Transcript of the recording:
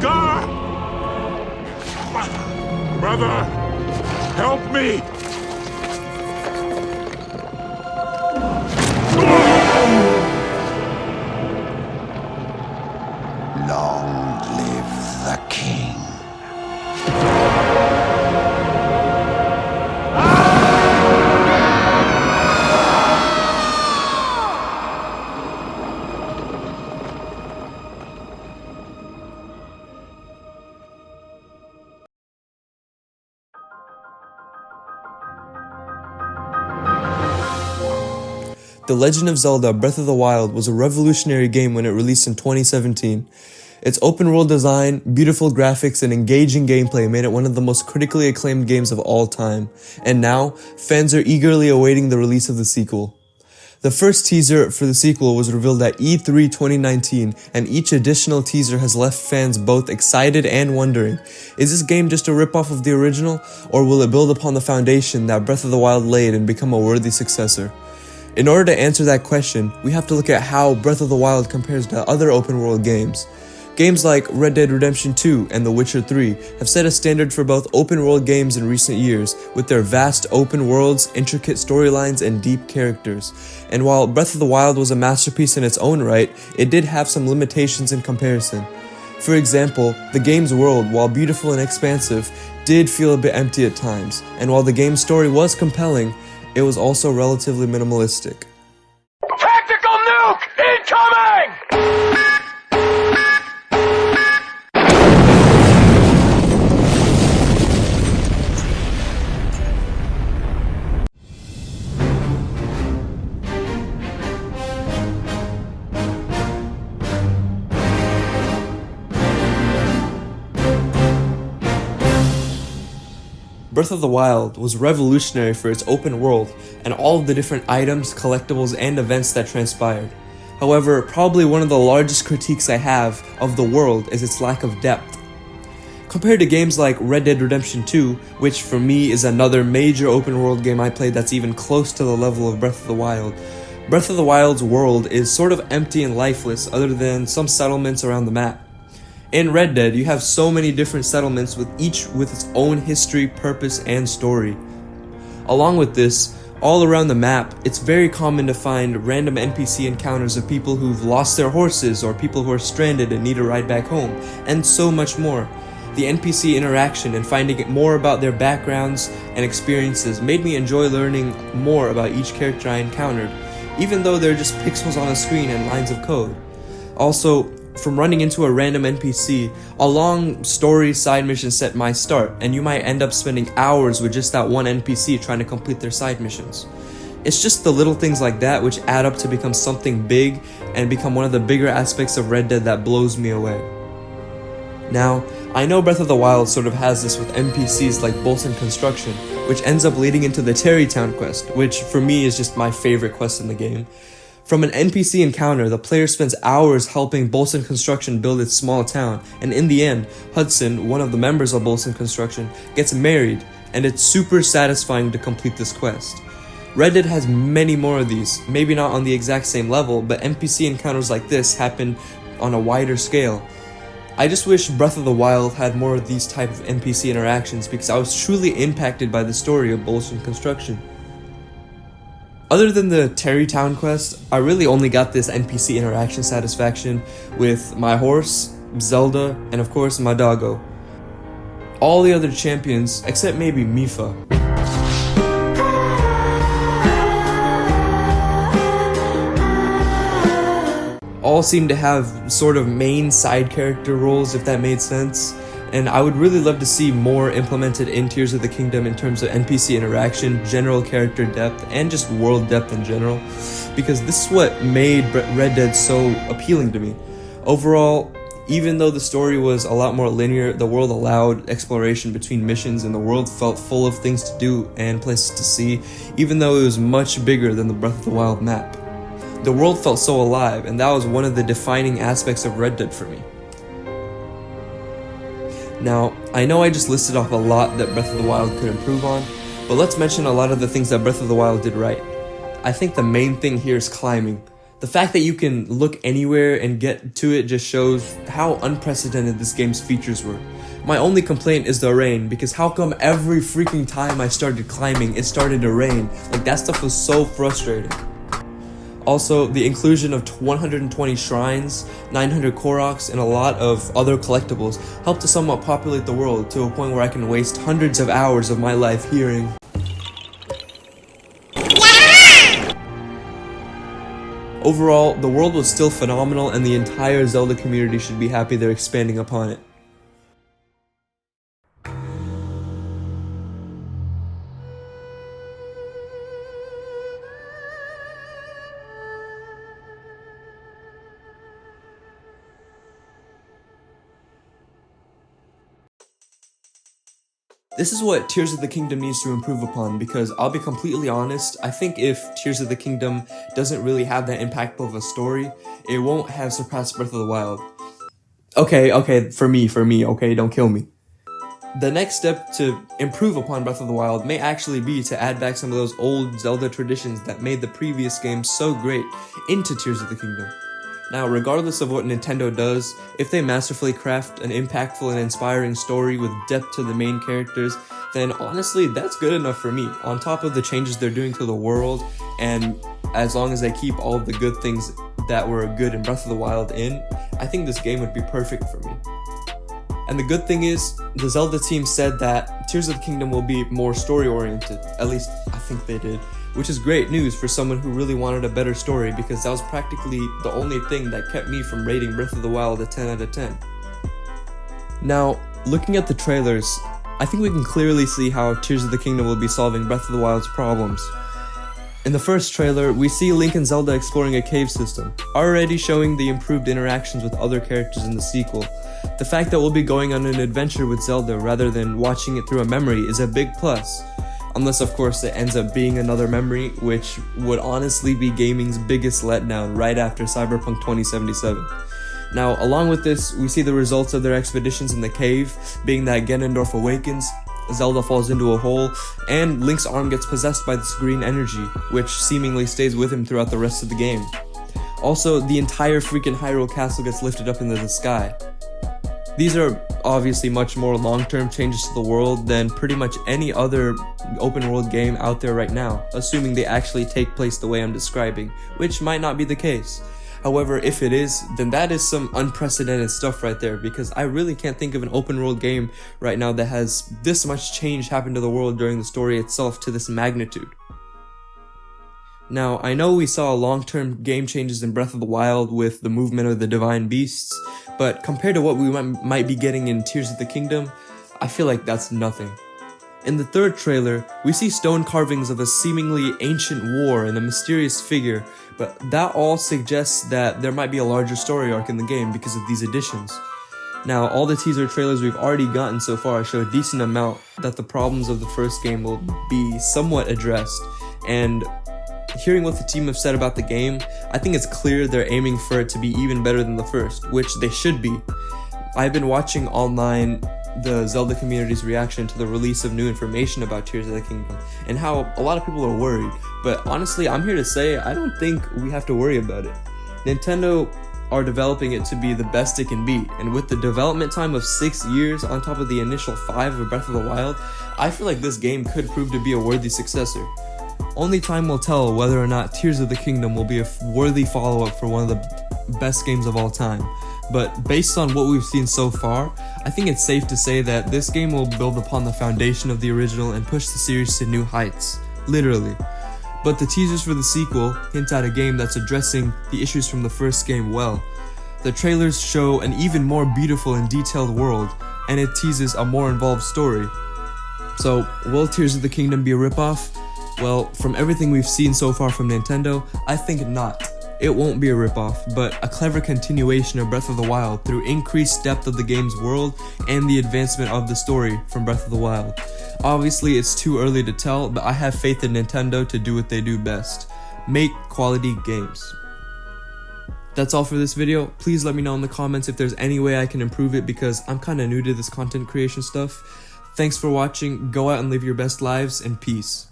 Scar! Brother, help me! Long live the king. The Legend of Zelda Breath of the Wild was a revolutionary game when it released in 2017. Its open-world design, beautiful graphics, and engaging gameplay made it one of the most critically acclaimed games of all time, and now, fans are eagerly awaiting the release of the sequel. The first teaser for the sequel was revealed at E3 2019, and each additional teaser has left fans both excited and wondering, is this game just a ripoff of the original, or will it build upon the foundation that Breath of the Wild laid and become a worthy successor? In order to answer that question, we have to look at how Breath of the Wild compares to other open-world games. Games like Red Dead Redemption 2 and The Witcher 3 have set a standard for both open-world games in recent years, with their vast open worlds, intricate storylines, and deep characters. And while Breath of the Wild was a masterpiece in its own right, it did have some limitations in comparison. For example, the game's world, while beautiful and expansive, did feel a bit empty at times, and while the game's story was compelling, it was also relatively minimalistic. Tactical nuke incoming! Breath of the Wild was revolutionary for its open world and all of the different items, collectibles, and events that transpired. However, probably one of the largest critiques I have of the world is its lack of depth. Compared to games like Red Dead Redemption 2, which for me is another major open world game I played that's even close to the level of Breath of the Wild, Breath of the Wild's world is sort of empty and lifeless other than some settlements around the map. In Red Dead, you have so many different settlements with each with its own history, purpose, and story. Along with this, all around the map, it's very common to find random NPC encounters of people who've lost their horses or people who are stranded and need a ride back home, and so much more. The NPC interaction and finding more about their backgrounds and experiences made me enjoy learning more about each character I encountered, even though they're just pixels on a screen and lines of code. Also, from running into a random NPC, a long story side mission set might start, and you might end up spending hours with just that one NPC trying to complete their side missions. It's just the little things like that which add up to become something big and become one of the bigger aspects of Red Dead that blows me away. Now, I know Breath of the Wild sort of has this with NPCs like Bolson Construction, which ends up leading into the Terrytown quest, which for me is just my favorite quest in the game. From an NPC encounter, the player spends hours helping Bolson Construction build its small town, and in the end, Hudson, one of the members of Bolson Construction, gets married, and it's super satisfying to complete this quest. Red Dead has many more of these, maybe not on the exact same level, but NPC encounters like this happen on a wider scale. I just wish Breath of the Wild had more of these type of NPC interactions because I was truly impacted by the story of Bolson Construction. Other than the Terrytown quest, I really only got this NPC interaction satisfaction with my horse, Zelda, and of course my doggo. All the other champions, except maybe Mipha, all seem to have sort of main side character roles, if that made sense. And I would really love to see more implemented in Tears of the Kingdom in terms of NPC interaction, general character depth, and just world depth in general, because this is what made Red Dead so appealing to me. Overall, even though the story was a lot more linear, the world allowed exploration between missions and the world felt full of things to do and places to see, even though it was much bigger than the Breath of the Wild map. The world felt so alive, and that was one of the defining aspects of Red Dead for me. Now, I know I just listed off a lot that Breath of the Wild could improve on, but let's mention a lot of the things that Breath of the Wild did right. I think the main thing here is climbing. The fact that you can look anywhere and get to it just shows how unprecedented this game's features were. My only complaint is the rain, because how come every freaking time I started climbing, it started to rain? Like, that stuff was so frustrating. Also, the inclusion of 120 shrines, 900 Koroks, and a lot of other collectibles helped to somewhat populate the world to a point where I can waste hundreds of hours of my life hearing. Overall, the world was still phenomenal, and the entire Zelda community should be happy they're expanding upon it. This is what Tears of the Kingdom needs to improve upon, because I'll be completely honest, I think if Tears of the Kingdom doesn't really have that impactful of a story, it won't have surpassed Breath of the Wild. Okay, for me, okay, don't kill me. The next step to improve upon Breath of the Wild may actually be to add back some of those old Zelda traditions that made the previous game so great into Tears of the Kingdom. Now, regardless of what Nintendo does, if they masterfully craft an impactful and inspiring story with depth to the main characters, then honestly, that's good enough for me. On top of the changes they're doing to the world, and as long as they keep all of the good things that were good in Breath of the Wild in, I think this game would be perfect for me. And the good thing is, the Zelda team said that Tears of the Kingdom will be more story-oriented. At least, I think they did. Which is great news for someone who really wanted a better story, because that was practically the only thing that kept me from rating Breath of the Wild a 10 out of 10. Now, looking at the trailers, I think we can clearly see how Tears of the Kingdom will be solving Breath of the Wild's problems. In the first trailer, we see Link and Zelda exploring a cave system, already showing the improved interactions with other characters in the sequel. The fact that we'll be going on an adventure with Zelda rather than watching it through a memory is a big plus. Unless, of course, it ends up being another memory, which would honestly be gaming's biggest letdown right after Cyberpunk 2077. Now, along with this, we see the results of their expeditions in the cave, being that Ganondorf awakens, Zelda falls into a hole, and Link's arm gets possessed by this green energy, which seemingly stays with him throughout the rest of the game. Also, the entire freaking Hyrule Castle gets lifted up into the sky. These are obviously much more long-term changes to the world than pretty much any other open-world game out there right now, assuming they actually take place the way I'm describing, which might not be the case. However, if it is, then that is some unprecedented stuff right there, because I really can't think of an open-world game right now that has this much change happen to the world during the story itself to this magnitude. Now, I know we saw long-term game changes in Breath of the Wild with the movement of the Divine Beasts, but compared to what we might be getting in Tears of the Kingdom, I feel like that's nothing. In the third trailer, we see stone carvings of a seemingly ancient war and a mysterious figure, but that all suggests that there might be a larger story arc in the game because of these additions. Now, all the teaser trailers we've already gotten so far show a decent amount that the problems of the first game will be somewhat addressed, and hearing what the team have said about the game, I think it's clear they're aiming for it to be even better than the first, which they should be. I've been watching online the Zelda community's reaction to the release of new information about Tears of the Kingdom, and how a lot of people are worried, but honestly, I'm here to say I don't think we have to worry about it. Nintendo are developing it to be the best it can be, and with the development time of 6 years on top of the initial 5 of Breath of the Wild, I feel like this game could prove to be a worthy successor. Only time will tell whether or not Tears of the Kingdom will be a worthy follow-up for one of the best games of all time. But based on what we've seen so far, I think it's safe to say that this game will build upon the foundation of the original and push the series to new heights. Literally. But the teasers for the sequel hint at a game that's addressing the issues from the first game well. The trailers show an even more beautiful and detailed world, and it teases a more involved story. So, will Tears of the Kingdom be a ripoff? Well, from everything we've seen so far from Nintendo, I think not. It won't be a ripoff, but a clever continuation of Breath of the Wild through increased depth of the game's world and the advancement of the story from Breath of the Wild. Obviously, it's too early to tell, but I have faith in Nintendo to do what they do best: make quality games. That's all for this video. Please let me know in the comments if there's any way I can improve it, because I'm kinda new to this content creation stuff. Thanks for watching, go out and live your best lives, and peace.